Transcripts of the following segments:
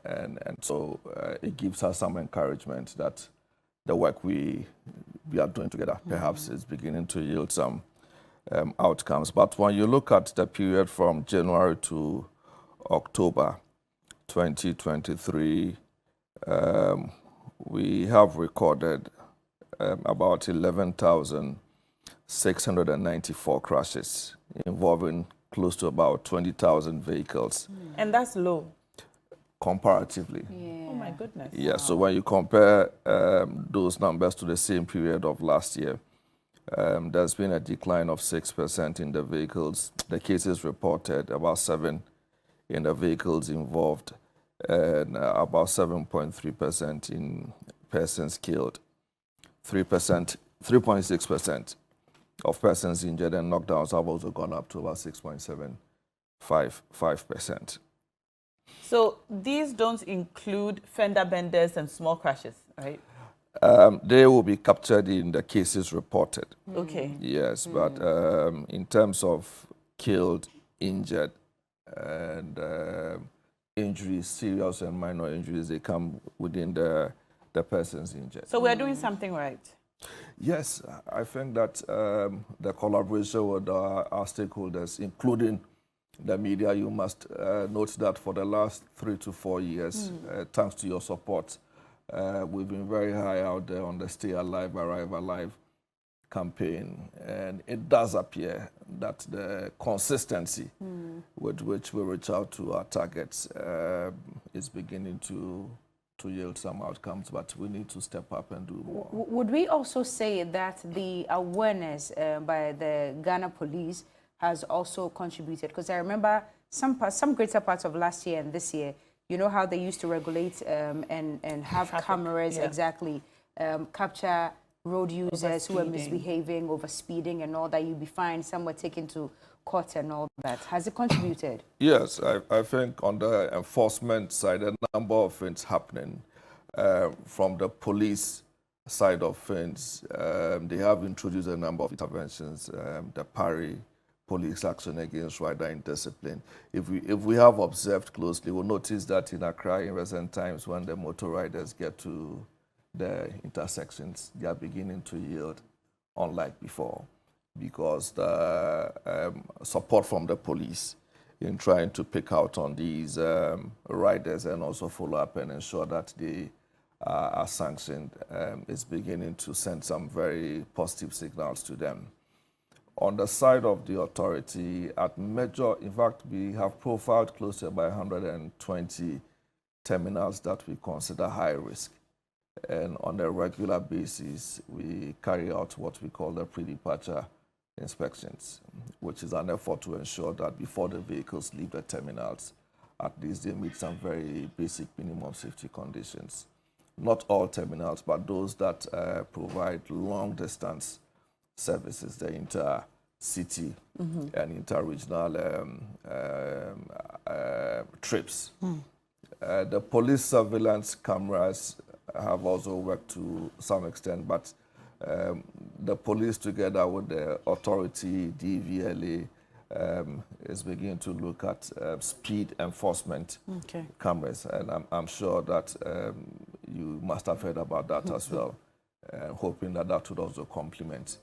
And so it gives us some encouragement that the work we are doing together perhaps is beginning to yield some outcomes. But when you look at the period from January to October 2023, we have recorded about 11,694 crashes involving close to about 20,000 vehicles. And that's low. Comparatively. Yeah. Oh my goodness. Yeah, wow. So when you compare those numbers to the same period of last year, there's been a decline of 6% in the vehicles. The cases reported, about 7 in the vehicles involved, and about 7.3% in persons killed. 3.6% of persons injured, and knockdowns have also gone up to about 6.75%. So these don't include fender benders and small crashes, right? They will be captured in the cases reported. Okay. Yes, but in terms of killed, injured, and injuries, serious and minor injuries, they come within the persons injured. So we're doing something right. Yes, I think that the collaboration with our stakeholders, including the media, you must note that for the last 3 to 4 years, thanks to your support, we've been very high out there on the Stay Alive, Arrive Alive campaign. And it does appear that the consistency with which we reach out to our targets is beginning to yield some outcomes, but we need to step up and do more. Would we also say that the awareness by the Ghana police has also contributed? Because I remember some greater parts of last year and this year, you know how they used to regulate and have traffic cameras, exactly, capture road users who were misbehaving, overspeeding and all that. You'd be fined, some were taken to court and all that. Has it contributed? Yes, I think on the enforcement side, a number of things happening. From the police side of things, they have introduced a number of interventions, the PARI, police action against rider indiscipline. If we have observed closely, we'll notice that in Accra in recent times, when the motor riders get to the intersections, they are beginning to yield, unlike before, because the support from the police in trying to pick out on these riders and also follow up and ensure that they are sanctioned is beginning to send some very positive signals to them. On the side of the authority, at major, in fact, we have profiled close to about 120 terminals that we consider high risk. And on a regular basis, we carry out what we call the pre-departure inspections, which is an effort to ensure that before the vehicles leave the terminals, at least they meet some very basic minimum safety conditions. Not all terminals, but those that provide long-distance services, the inter-city and inter-regional trips. The police surveillance cameras have also worked to some extent, but the police together with the authority, DVLA, is beginning to look at speed enforcement cameras. And I'm sure that you must have heard about that as well, hoping that that would also complement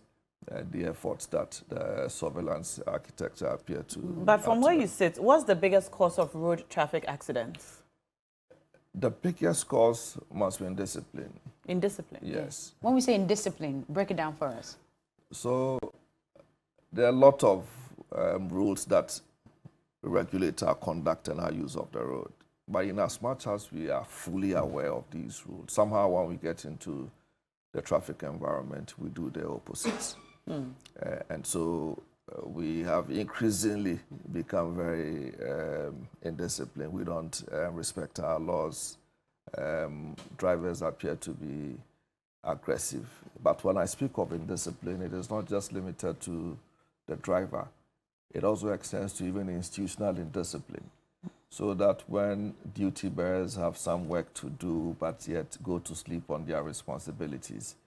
the efforts that the surveillance architecture appear to. But from where you sit, what's the biggest cause of road traffic accidents? The biggest cause must be indiscipline. Indiscipline? Yes. When we say indiscipline, break it down for us. So there are a lot of rules that regulate our conduct and our use of the road. But in as much as we are fully aware of these rules, somehow when we get into the traffic environment, we do the opposites. And so we have increasingly become very indisciplined. We don't respect our laws. Drivers appear to be aggressive. But when I speak of indiscipline, it is not just limited to the driver. It also extends to even institutional indiscipline. So that when duty bearers have some work to do, but yet go to sleep on their responsibilities,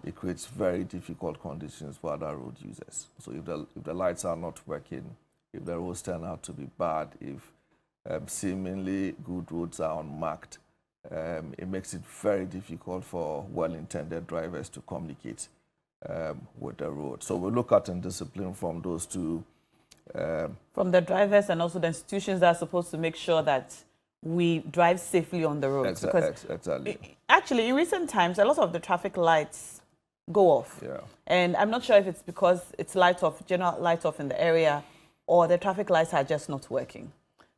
it creates very difficult conditions for other road users. So if the lights are not working, if the roads turn out to be bad, if seemingly good roads are unmarked, it makes it very difficult for well-intended drivers to communicate with the road. So we look at indiscipline from those two. From the drivers and also the institutions that are supposed to make sure that we drive safely on the roads. Exactly. Actually, in recent times, a lot of the traffic lights go off. Yeah. And I'm not sure if it's because it's light off, general light off in the area, or the traffic lights are just not working.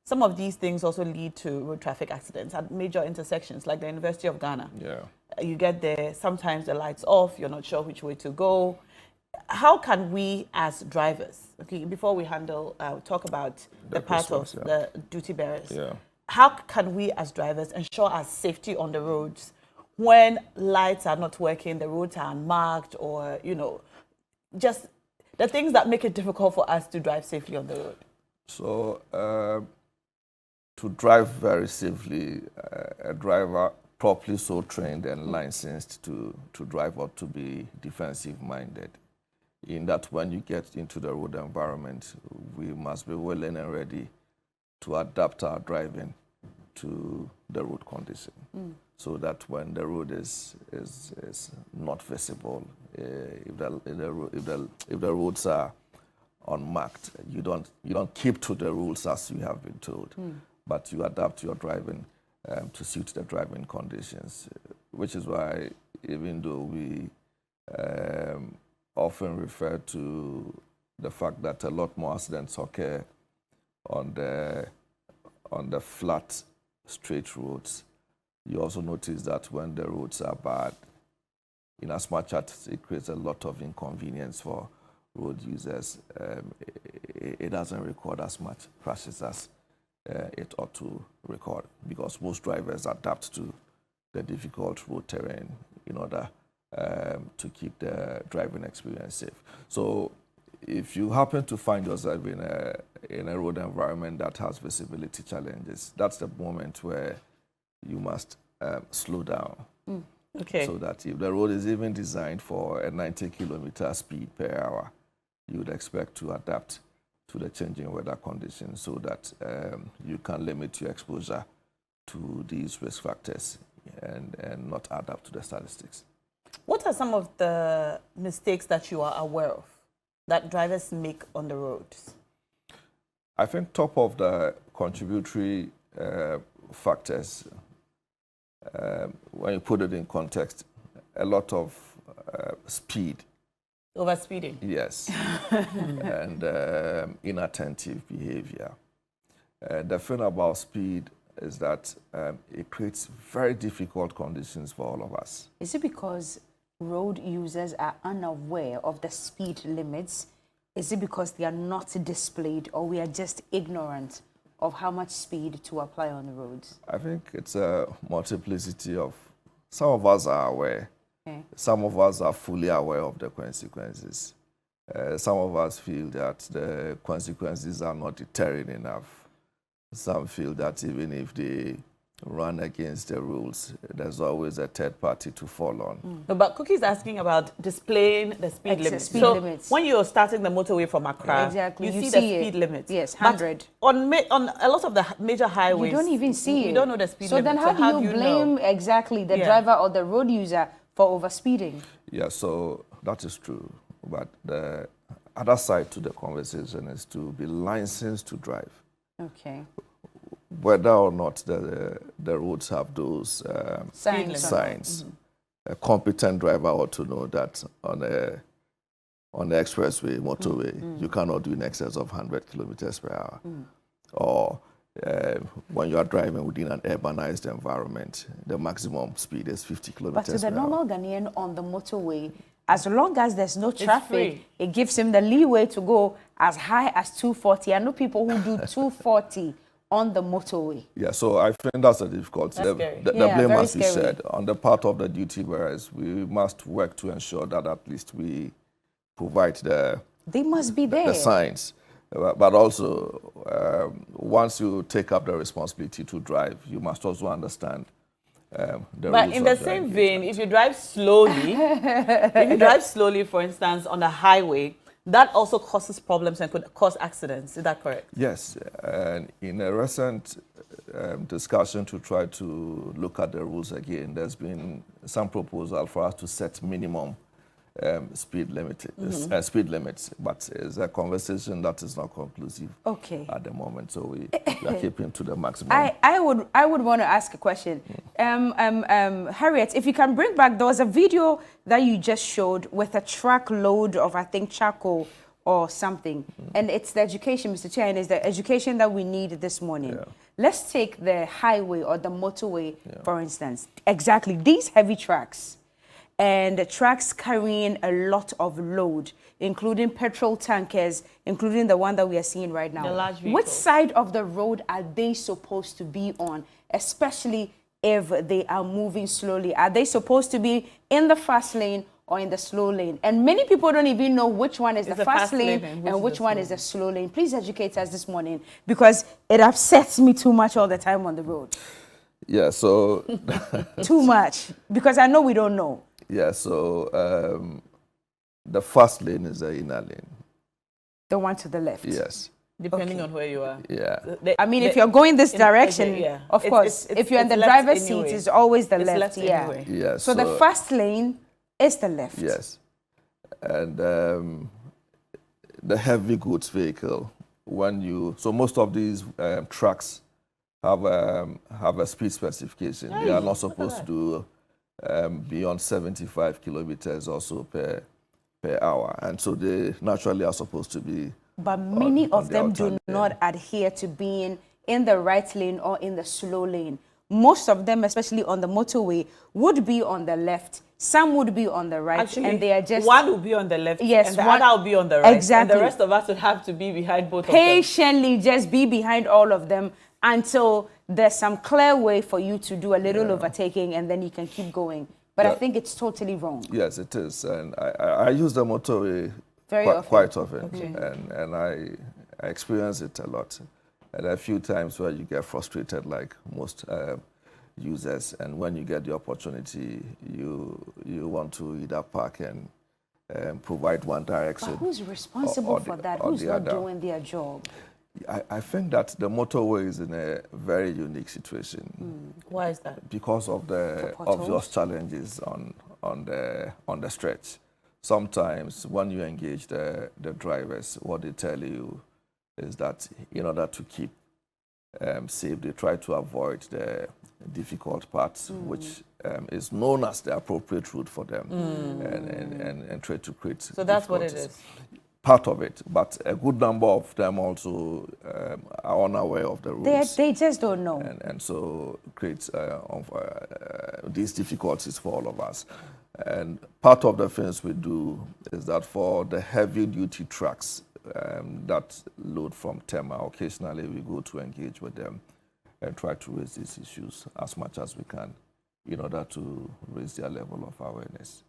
Some of these things also lead to road traffic accidents at major intersections, like the University of Ghana. Yeah. You get there, sometimes the light's off, you're not sure which way to go. How can we as drivers, okay, before we talk about the part of the duty bearers, how can we as drivers ensure our safety on the roads when lights are not working, the roads are unmarked, or, just the things that make it difficult for us to drive safely on the road? So, to drive very safely, a driver properly so trained and licensed to drive ought to be defensive-minded. In that when you get into the road environment, we must be willing and ready to adapt our driving to the road condition, so that when the road is not visible, if the roads are unmarked, you don't keep to the rules as you have been told, but you adapt your driving to suit the driving conditions, which is why even though we often refer to the fact that a lot more accidents occur on the flat, straight roads, you also notice that when the roads are bad, in as much as it creates a lot of inconvenience for road users, it doesn't record as much crashes as it ought to record, because most drivers adapt to the difficult road terrain in order to keep the driving experience safe. So if you happen to find yourself in a road environment that has visibility challenges, that's the moment where you must slow down. Okay. So that if the road is even designed for a 90-kilometer speed per hour, you would expect to adapt to the changing weather conditions so that you can limit your exposure to these risk factors and not add up to the statistics. What are some of the mistakes that you are aware of that drivers make on the roads? I think top of the contributory factors, when you put it in context, a lot of speed. Overspeeding. Yes. And inattentive behavior. The thing about speed is that it creates very difficult conditions for all of us. Is it because road users are unaware of the speed limits? Is it because they are not displayed, or we are just ignorant of how much speed to apply on the roads? I think it's a multiplicity of, some of us are aware, some of us are fully aware of the consequences. Some of us feel that the consequences are not deterring enough. Some feel that even if they run against the rules, there's always a third party to fall on. No, but Cookie is asking about displaying the speed limits. So when you're starting the motorway from Accra, you see the speed limit. Yes, 100. But on a lot of the major highways, you don't even see it. You don't know the speed limit. So then how do you blame exactly the driver or the road user for overspeeding? Yeah, so that is true. But the other side to the conversation is to be licensed to drive. Okay. Whether or not the roads have those signs. A competent driver ought to know that on the expressway, motorway, you cannot do in excess of 100 kilometers per hour. Or when you are driving within an urbanized environment, the maximum speed is 50 kilometers per hour. But to the normal Ghanaian on the motorway, as long as there's no traffic, it gives him the leeway to go as high as 240. I know people who do 240 on the motorway. Yeah, so I think that's the difficulty. The blame must be shared. On the part of the duty bearers, we must work to ensure that at least we provide they must be there. The signs. But also, once you take up the responsibility to drive, you must also understand the But in the same vein, if you drive slowly, for instance, on a highway, that also causes problems and could cause accidents. Is that correct? Yes, and in a recent discussion to try to look at the rules again, there's been some proposal for us to set minimum speed limits, but it's a conversation that is not conclusive at the moment. So we are keeping to the maximum. I would want to ask a question. Harriet, if you can bring back, there was a video that you just showed with a truckload of, I think, charcoal or something. And it's the education, Mr. Chair, and it's the education that we need this morning. Yeah. Let's take the highway or the motorway, for instance. Exactly. These heavy trucks and the trucks carrying a lot of load, including petrol tankers, including the one that we are seeing right now. The large vehicles. Which side of the road are they supposed to be on, especially if they are moving slowly? Are they supposed to be in the fast lane or in the slow lane? And many people don't even know which one is the fast lane and which one is the slow lane. Please educate us this morning, because it upsets me too much all the time on the road. Yeah, so... Too much, because I know we don't know. Yeah, so the fast lane is the inner lane. The one to the left? Yes. Depending on where you are. Yeah. I mean, if you're going this direction, of course, if you're in the driver's seat, it's always the left. Anyway. Yeah. So the fast lane is the left. Yes. And the heavy goods vehicle, so most of these trucks have a speed specification. They are not supposed to do beyond 75 kilometers or so per hour. And so they naturally are supposed to be... But many of them do not adhere to being in the right lane or in the slow lane. Most of them, especially on the motorway, would be on the left. Some would be on the right. Actually, and they are just... one will be on the left, yes, and the other will be on the right. Exactly. And the rest of us would have to be behind both of them. Patiently just be behind all of them until there's some clear way for you to do a little overtaking, and then you can keep going. But I think it's totally wrong. Yes, it is. And I use the motorway quite often. Okay. And I experience it a lot. And a few times where you get frustrated, like most users, and when you get the opportunity, you want to either park and provide one direction. But who's responsible for that? Who's not doing their job? I think that the motorway is in a very unique situation. Why is that? Because of the obvious challenges on the stretch. Sometimes when you engage the drivers, what they tell you is that in order to keep safe, they try to avoid the difficult parts, which is known as the appropriate route for them, and try to create. So that's what it is. Part of it, but a good number of them also are unaware of the rules. They just don't know. And so creates these difficulties for all of us. And part of the things we do is that for the heavy-duty trucks that load from Tema, occasionally we go to engage with them and try to raise these issues as much as we can in order to raise their level of awareness.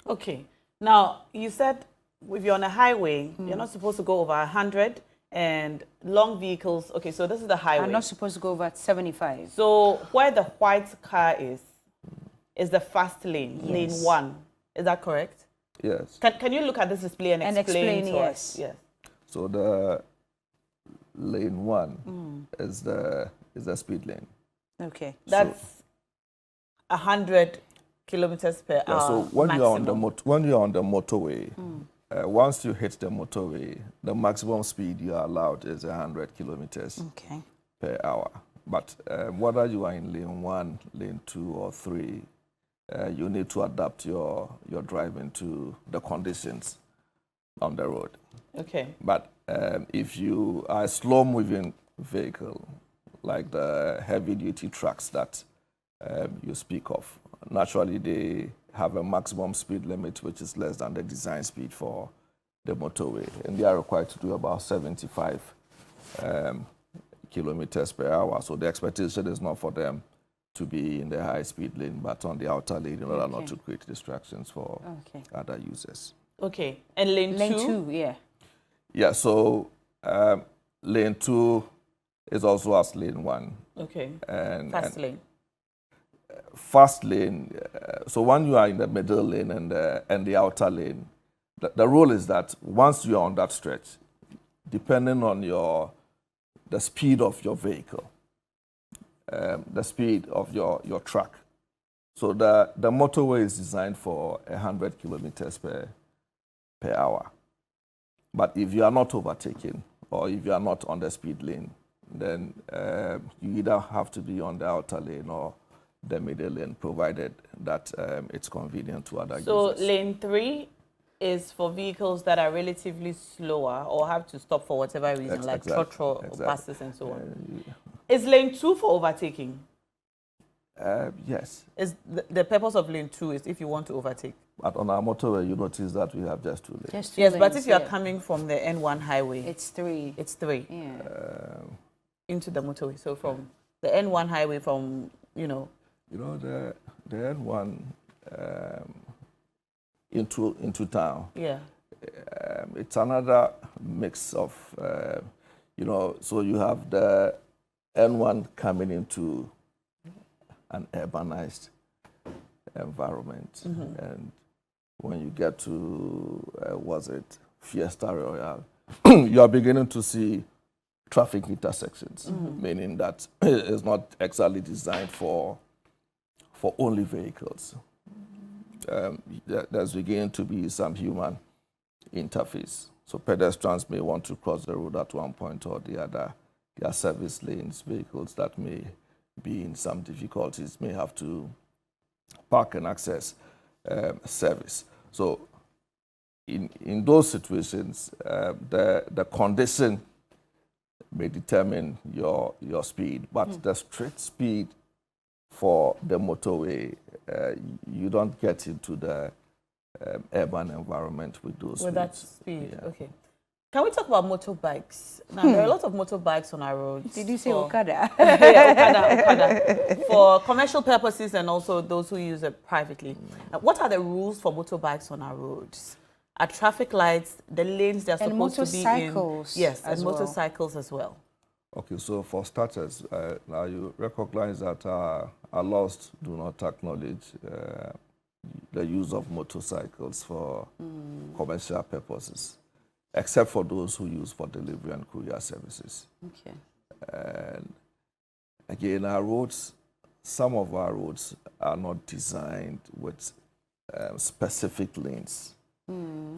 Okay. Now, you said if you're on a highway, you're not supposed to go over 100, and long vehicles, okay, so this is the highway. I'm not supposed to go over 75. So where the white car is the fast lane, lane 1. Is that correct? Yes. Can you look at this display and explain to us? Yes. So the lane 1 is the speed lane. Okay. That's 100 kilometers per hour. So when maximum. you're on the motorway, once you hit the motorway, the maximum speed you are allowed is 100 kilometers per hour. But whether you are in lane 1, lane 2, or 3, you need to adapt your driving to the conditions on the road. Okay. But if you are a slow-moving vehicle, like the heavy-duty trucks that you speak of, naturally they have a maximum speed limit which is less than the design speed for the motorway, and they are required to do about 75 kilometers per hour. So the expectation is not for them to be in the high-speed lane, but on the outer lane in order not to create distractions for other users. Okay, and lane 2? Lane 2, yeah. Yeah, so lane 2 is also as lane 1. Okay, fast lane. Fast lane, so when you are in the middle lane and the outer lane, the rule is that once you are on that stretch, depending on the speed of your vehicle, the speed of your truck. So the motorway is designed for 100 kilometers per hour. But if you are not overtaking or if you are not on the speed lane, then you either have to be on the outer lane or the middle lane, provided that it's convenient to other users. So lane 3 is for vehicles that are relatively slower or have to stop for whatever reason, like trotro buses and so on. Is lane 2 for overtaking? Yes. Is the purpose of lane 2 is if you want to overtake? But on our motorway, you notice that we have just 2 lanes. Just 2 yes, lanes, but if you are coming from the N1 highway, it's 3. It's 3. Yeah. Into the motorway. So from the N1 highway, from the N1 into town. Yeah. It's another mix of so you have the N1 coming into an urbanized environment, and when you get to Fiesta Royale, you are beginning to see traffic intersections, meaning that it's not exactly designed for only vehicles. There's beginning to be some human interface. So pedestrians may want to cross the road at one point or the other. There are service lanes, vehicles that may be in some difficulties may have to park and access service. So in those situations, the condition may determine your speed, but the strict speed for the motorway, you don't get into the urban environment with those speeds. With that speed, Yeah. okay. Can we talk about motorbikes? Now, there are a lot of motorbikes on our roads. Did you say Okada? Yeah, Okada. For commercial purposes and also those who use it privately. What are the rules for motorbikes on our roads? Are traffic lights, the lanes they're supposed to be in? Motorcycles. Yes, as and well. motorcycles as well. Okay, so for starters, now you recognize that our laws do not acknowledge the use of motorcycles for commercial purposes, except for those who use for delivery and courier services. Okay. And again, our roads, some of our roads are not designed with specific lanes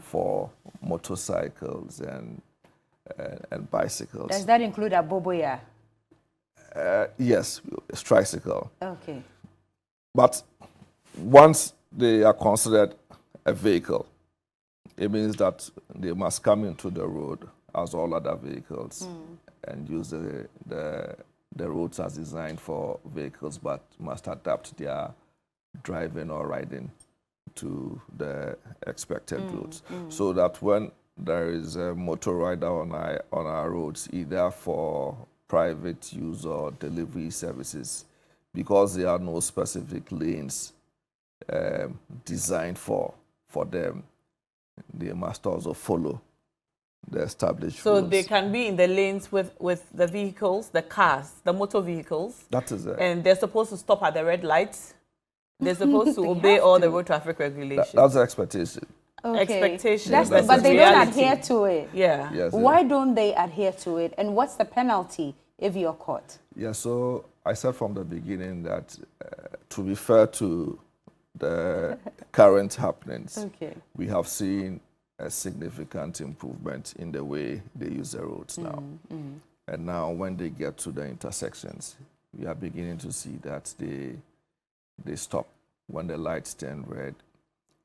for motorcycles and bicycles. Does that include a boboya? Yes, it's tricycle. Okay. But once they are considered a vehicle, it means that they must come into the road as all other vehicles and use the roads as designed for vehicles, but must adapt their driving or riding to the expected roads. So that when there is a motor rider on our roads, either for private use or delivery services, because there are no specific lanes designed for them, they must also follow the established rules. So they can be in the lanes with the vehicles, the cars, the motor vehicles. That is it. And they're supposed to stop at the red lights. They're supposed to obey all the road traffic regulations. That's the expectation. Okay. Expectations. But they don't adhere to it. Yeah. Yes, Why don't they adhere to it? And what's the penalty if you're caught? Yeah, so I said from the beginning that to be fair to the current happenings, Okay. we have seen a significant improvement in the way they use the roads now. And now when they get to the intersections, we are beginning to see that they stop when the lights turn red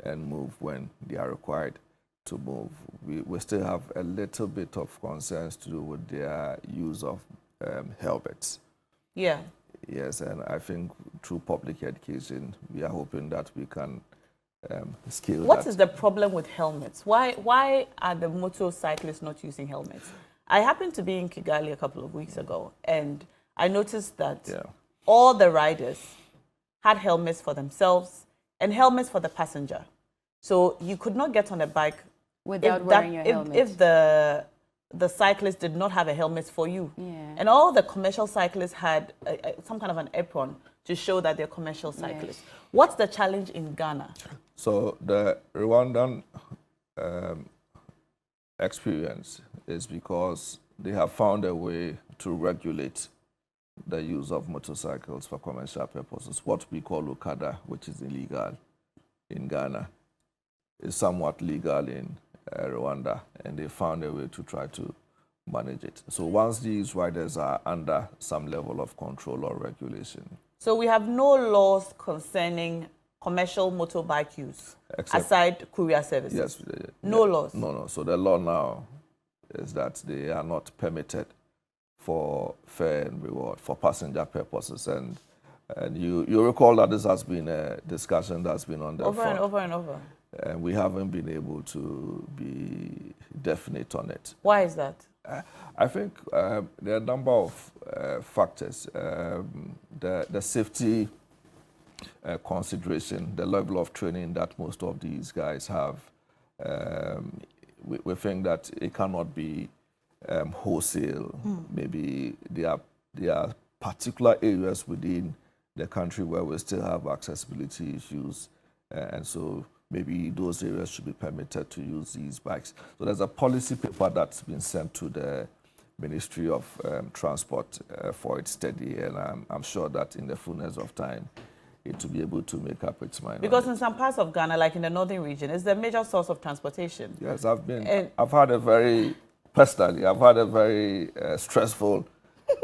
and move when they are required to move. We still have a little bit of concerns to do with their use of helmets. Yeah. Yes, and I think through public education, we are hoping that we can scale What that. is the problem with helmets? Why are the motorcyclists not using helmets? I happened to be in Kigali a couple of weeks ago, and I noticed that all the riders had helmets for themselves and helmets for the passenger. So you could not get on a bike Without wearing your helmet. If the cyclist did not have a helmet for you. Yeah. And all the commercial cyclists had some kind of an apron to show that they're commercial cyclists. What's the challenge in Ghana? So the Rwandan experience is because they have found a way to regulate the use of motorcycles for commercial purposes. What we call Okada, which is illegal in Ghana, is somewhat legal in Rwanda, and they found a way to try to manage it. So once these riders are under some level of control or regulation. So we have no laws concerning commercial motorbike use, aside courier services? Yes. No laws? No. So the law now is that they are not permitted for fare and reward for passenger purposes. And you recall that this has been a discussion that's been on the over front. and over and over. And we haven't been able to be definite on it. Why is that? I think there are a number of factors. The safety consideration, the level of training that most of these guys have. We think that it cannot be wholesale. Maybe there are particular areas within the country where we still have accessibility issues, and so maybe those areas should be permitted to use these bikes. So there's a policy paper that's been sent to the Ministry of Transport for its study, and I'm sure that in the fullness of time, it will be able to make up its mind. Because in some parts of Ghana, like in the northern region, it's the major source of transportation. Yes, I've had a very stressful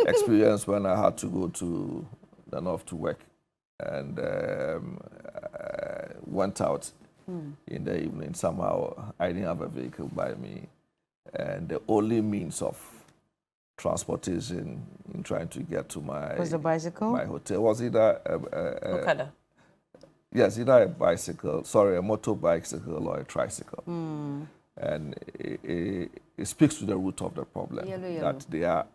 experience when I had to go to the north to work, and went out in the evening. Somehow I didn't have a vehicle by me, and the only means of transportation in trying to get to my hotel was either Okada. Yes, either a motorbicycle or a tricycle. And it speaks to the root of the problem. That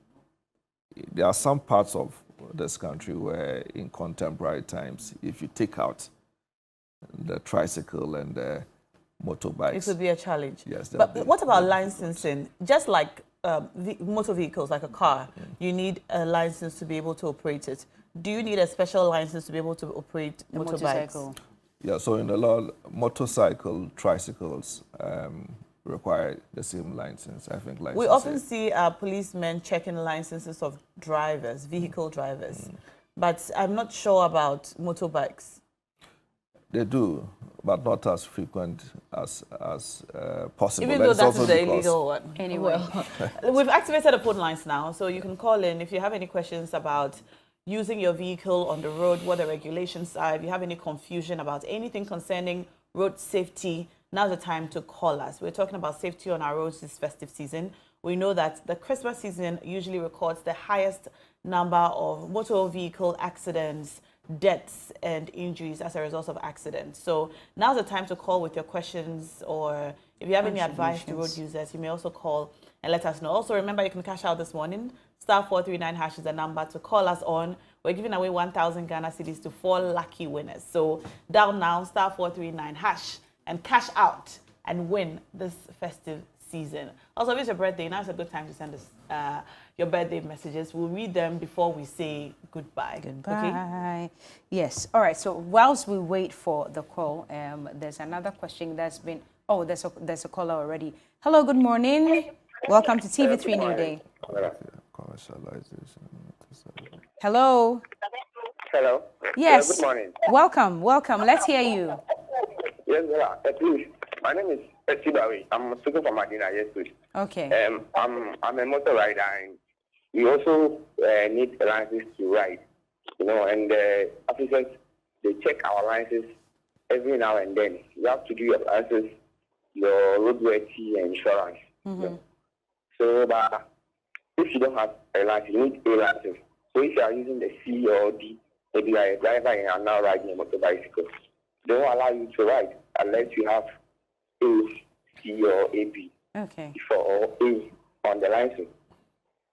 there are some parts of this country where in contemporary times, if you take out the tricycle and the motorbikes, it would be a challenge. Yes. But what about licensing? Just like motor vehicles, like a car, you need a license to be able to operate it. Do you need a special license to be able to operate motorbikes? Yeah, so in the law, motorcycle, tricycles require the same license, I think. We often see policemen checking licenses of drivers, vehicle drivers, but I'm not sure about motorbikes. They do, but not as frequent as possible. Even though that's the illegal one. Anyway. Well, we've activated the phone lines now, so you can call in if you have any questions about using your vehicle on the road, what the regulations are. If you have any confusion about anything concerning road safety, now's the time to call us. We're talking about safety on our roads this festive season. We know that the Christmas season usually records the highest number of motor vehicle accidents, deaths and injuries as a result of accidents. So now's the time to call with your questions, or if you have any advice to road users, you may also call and let us know. Also, remember, you can cash out this morning. *439# is the number to call us on. We're giving away 1,000 Ghana cedis to 4 lucky winners. So dial now, *439# and cash out and win this festive season. Also, if it's your birthday, now is a good time to send us your birthday messages. We'll read them before we say goodbye. Okay? Yes. All right. So whilst we wait for the call, there's another question that's been. Oh, there's a caller already. Hello. Good morning. Welcome to TV3 New Day. Hello. Hello. Yes. Good morning. Welcome. Let's hear you. Yes, please. My name is festive. I'm speaking from Medina. Yes, please. Okay. I'm a motor rider, and we also need a license to ride. And officers, they check our licenses every now and then. You have to do your license, your roadworthy and insurance. So, but if you don't have a license, you need a license. So if you are using the C or D, maybe you are a driver and you are now riding a motorbicycle, they won't allow you to ride unless you have A, C, or AB. Okay. For A on the license.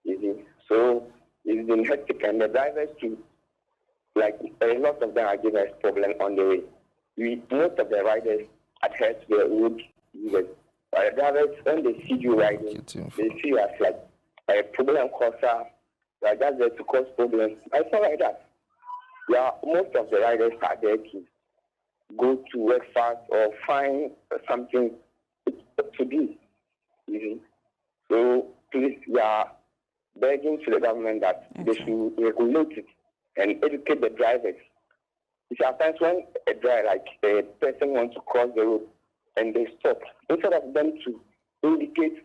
You see? So it's been hectic, and the drivers too, like a lot of them are giving us problem on the way. Most of the riders adhere to the road users. The drivers, when they see you riding, they see you as like a problem causer, like that's there to cause problems. I feel like that. Yeah, most of the riders are there to go to work fast or find something to do. So please, we are begging to the government that they should regulate it and educate the drivers. Sometimes when a driver, like a person wants to cross the road and they stop, instead of them to indicate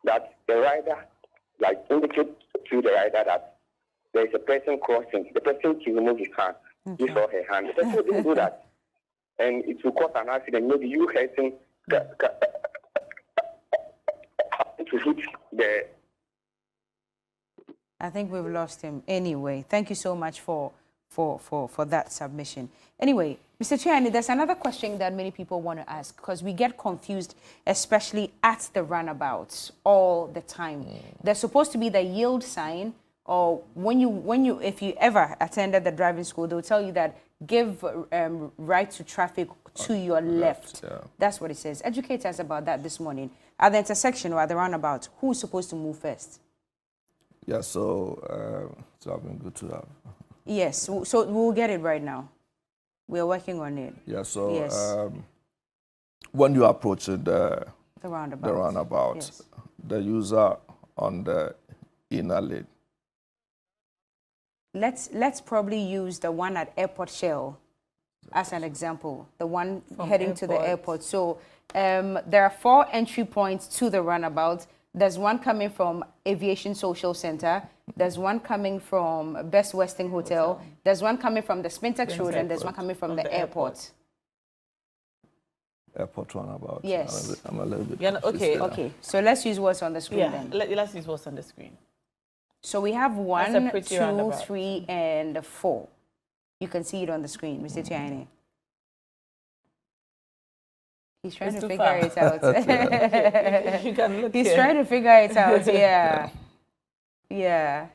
that the rider, like indicate to the rider that there is a person crossing, the person to remove his hand, his or her hand. The person didn't do that. And it will cause an accident. Maybe you hurting to hit the... I think we've lost him. Anyway, thank you so much for that submission. Anyway, Mr. Chiani, there's another question that many people want to ask because we get confused, especially at the roundabouts all the time. There's supposed to be the yield sign, or if you ever attended the driving school, they'll tell you that give right to traffic to your left. Yeah. That's what it says. Educate us about that this morning. At the intersection or at the roundabout, who's supposed to move first? Yeah, so I've been good to have. Yes, so we'll get it right now. We're working on it. Yeah, so yes. When you approach the roundabout, yes, the user on the inner lane. Let's probably use the one at Airport Shell as an example, the one From heading to the airport. So there are 4 entry points to the roundabout. There's one coming from Aviation Social Center. There's one coming from Best Western Hotel. There's one coming from the Spintex Road, and there's one coming from the airport. Airport roundabout. Yes. I'm a little bit. Yeah, okay. Okay. So let's use what's on the screen then. Let's use what's on the screen. So we have 1, 2, roundabout. 3, and 4. You can see it on the screen, Mr. Tiani. He's trying to figure it out. You can look He's here. trying to figure it out, yeah. Yeah.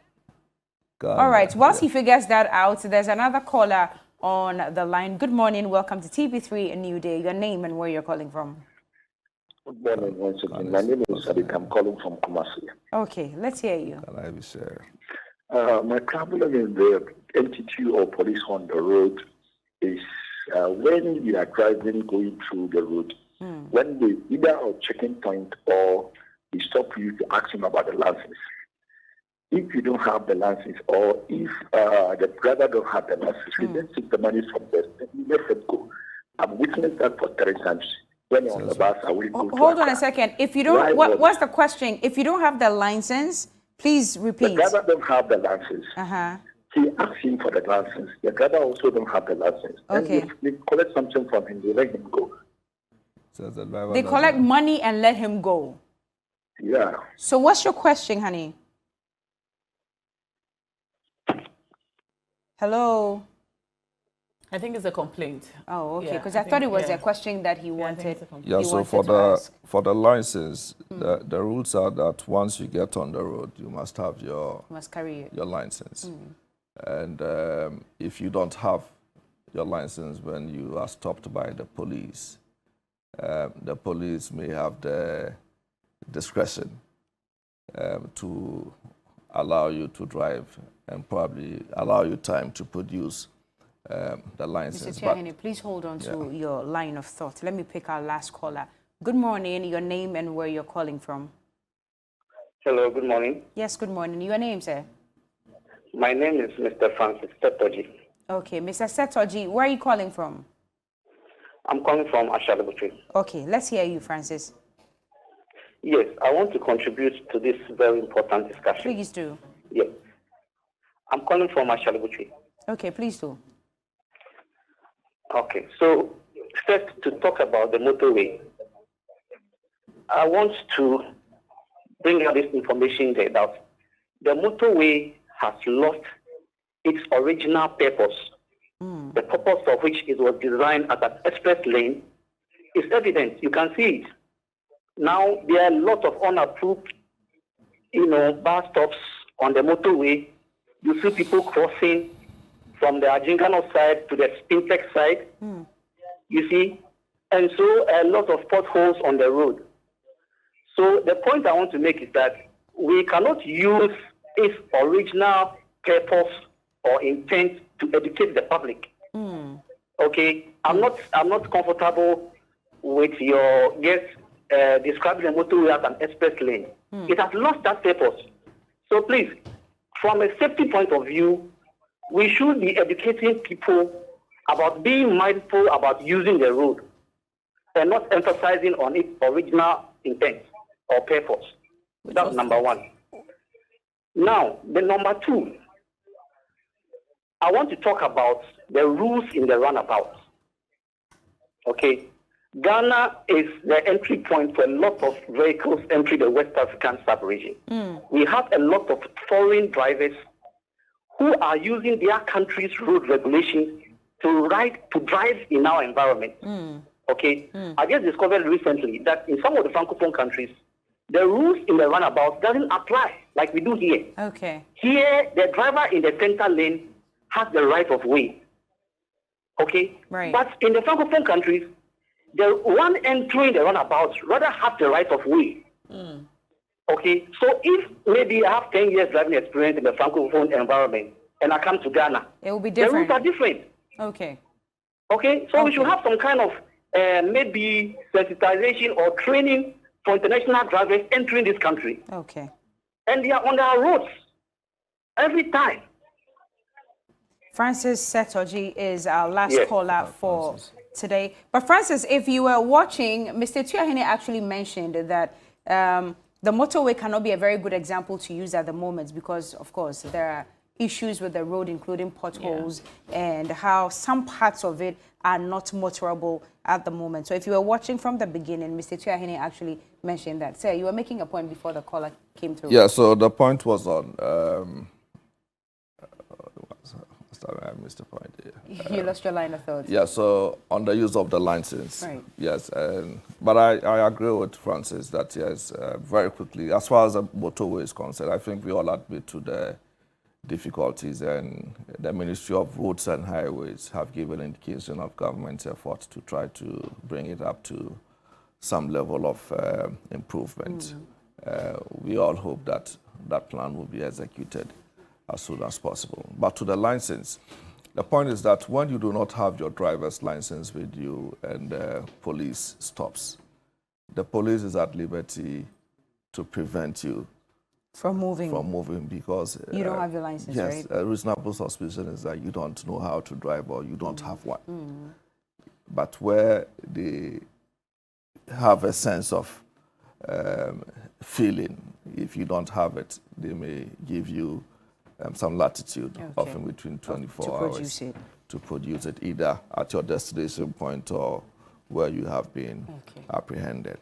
All right, whilst he figures that out, there's another caller on the line. Good morning, welcome to TV3 A New Day. Your name and where you're calling from. Good morning once again. My name is Sadiq. I'm calling from Kumasi. Okay, let's hear you. Can I be sure? My problem is the entity or police on the road is when you are driving, going through the road, when they either a checking point or they stop you to ask them about the license. If you don't have the license, or if the driver don't have the license, you then take the money from them and you let them go. I've witnessed that for 3 times. When you're on the bus, I will go. Hold on a second. If you don't, what's the question? If you don't have the license, please repeat. The driver don't have the license. He asks him for the license. The driver also don't have the license. Okay. And they collect something from him, they let him go. So the driver They collect money and let him go. Yeah. So what's your question, honey? Hello? I think it's a complaint. Oh, okay. Yeah, Because I I thought it was think, a question that he wanted. Yeah, he so wanted for the license, the rules are that once you get on the road, you must have your must carry it. your license. And if you don't have your license when you are stopped by the police may have the discretion to allow you to drive and probably allow you time to produce the license. Mr. Tiahene, please hold on to your line of thought. Let me pick our last caller. Good morning, your name and where you're calling from. Hello, good morning. Yes, good morning. Your name, sir? My name is Mr. Francis Tetoji. Okay, Mr. Setoji, where are you calling from? I'm calling from Ashalabuchi. Okay, let's hear you, Francis. Yes, I want to contribute to this very important discussion. Please do. Yes. I'm calling from Ashalabuchi. Okay, please do. Okay, so first to talk about the motorway, I want to bring out this information there that the motorway has lost its original purpose. The purpose of which it was designed as an express lane is evident. You can see it. Now there are a lot of unapproved, bus stops on the motorway. You see people crossing from the Ajingano side to the Spintex side. You see, and so a lot of potholes on the road. So the point I want to make is that we cannot use its original purpose or intent to educate the public. Okay, I'm not comfortable with your describing the motorway as an express lane. It has lost that purpose. So please, from a safety point of view, we should be educating people about being mindful about using the road and not emphasizing on its original intent or purpose. That's number one. Now, the number two, I want to talk about the rules in the runabout. Okay. Ghana is the entry point for a lot of vehicles entering the West African sub-region. We have a lot of foreign drivers who are using their country's road regulations to drive in our environment. Okay? I just discovered recently that in some of the Francophone countries, the rules in the runabout doesn't apply like we do here. Okay. Here, the driver in the center lane has the right of way. Okay? Right. But in the Francophone countries, the one entering the runabout rather have the right of way. Okay? So if maybe I have 10 years driving experience in the Francophone environment and I come to Ghana, it will be different. The rules are different. Okay. Okay? So we should have some kind of maybe sensitization or training for international drivers entering this country. Okay. And they are on our roads every time. Francis Setoji is our last caller for today. But Francis, if you were watching, Mr. Tuahene actually mentioned that the motorway cannot be a very good example to use at the moment because, of course, there are issues with the road, including potholes, and how some parts of it are not motorable at the moment. So if you were watching from the beginning, Mr. Tuahene actually mentioned that. Sir, you were making a point before the caller came through. Yeah, so the point was on... I missed the point here. You lost your line of thought. Yeah, so on the use of the license. Right. Yes, but I agree with Francis that, yes, very quickly, as far as the motorway is concerned, I think we all admit to the difficulties, and the Ministry of Roads and Highways have given indication of government's efforts to try to bring it up to some level of improvement. We all hope that that plan will be executed as soon as possible. But to the license, the point is that when you do not have your driver's license with you and the police stops, the police is at liberty to prevent you from moving because you don't have your license, yes, right? a reasonable suspicion is that you don't know how to drive or you don't have one. But where they have a sense of feeling, if you don't have it, they may give you some latitude, often between 24 hours, to produce it either at your destination point or where you have been apprehended.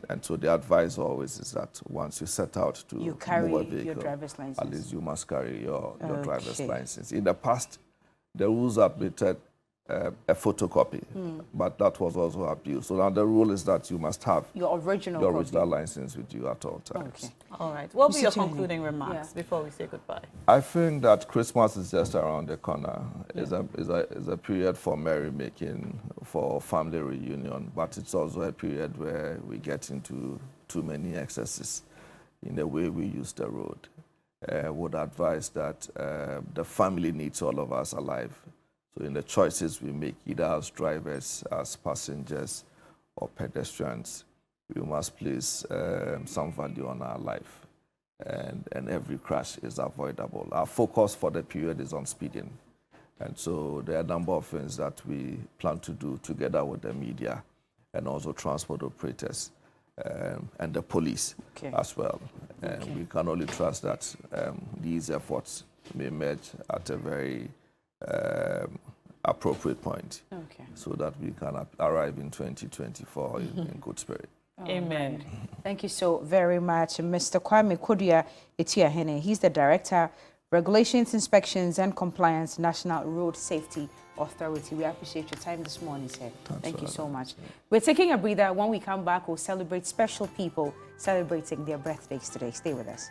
And so the advice always is that once you set out to you carry move a vehicle, your driver's license. at least you must carry your driver's license. In the past, the rules admitted a photocopy, but that was also abused. So now the rule is that you must have your original license with you at all times. Okay. All right. What will be your concluding remarks before we say goodbye? I think that Christmas is just around the corner. It's a period for merrymaking, for family reunion, but it's also a period where we get into too many excesses in the way we use the road. Would advise that the family needs all of us alive. So in the choices we make, either as drivers, as passengers, or pedestrians, we must place some value on our life. And every crash is avoidable. Our focus for the period is on speeding. And so there are a number of things that we plan to do together with the media and also transport operators and the police as well. And we can only trust that these efforts may merge at a very appropriate point so that we can arrive in 2024 in good spirit. Amen. Thank you so very much, Mr. Kwame Kodua Tuahene. He's the Director, Regulations, Inspections and Compliance, National Road Safety Authority. We appreciate your time this morning, sir. Thank you so much. We're taking a breather. When we come back, we'll celebrate special people celebrating their birthdays today. Stay with us.